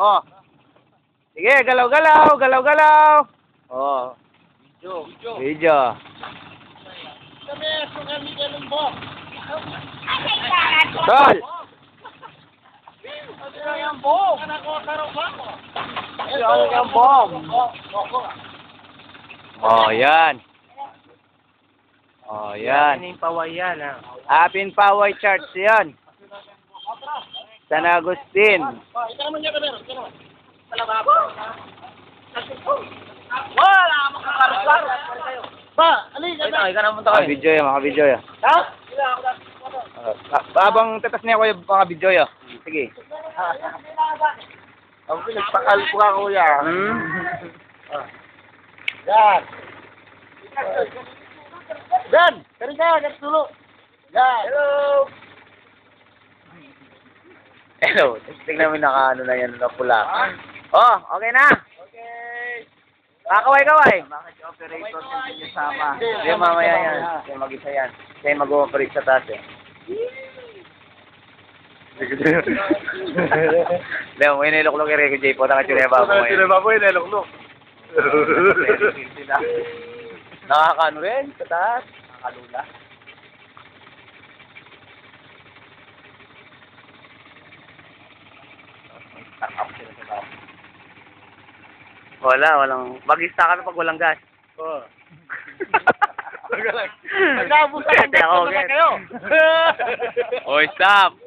Oh. Sige, galaw-galaw, galaw-galaw. Oh. Video. Tol. Oh, yan. Oh, yan. Apin Paway Church yan. San Agustin. Wala makakarusar. Ba, alika na. Mga video yan. Ha? Habang tatas niya ko yung mga video yan. Sige. Ang pinagpakal po ka, kuya. Yan. Ben, kari ka, gas dulu. Yan. Hello. Tingnan mo naka na yan na pula. Oh, okay na. Okay. Kakaway-kaway. Bakit yung operator hindi sama? Hindi, mamaya yan. Siya mag-isa yan. Siya mag-ooperate sa taas eh. Leo, may niluklok yung Rico J po. Nakachuleba mo ngayon. Nakachuleba mo yung niluklok. Nakakano rin sa taas. Nakakalula. Walang mag-ista kami pag walang gas. Oo. Nag-aabusan ng gas na kayo. Oh, stop!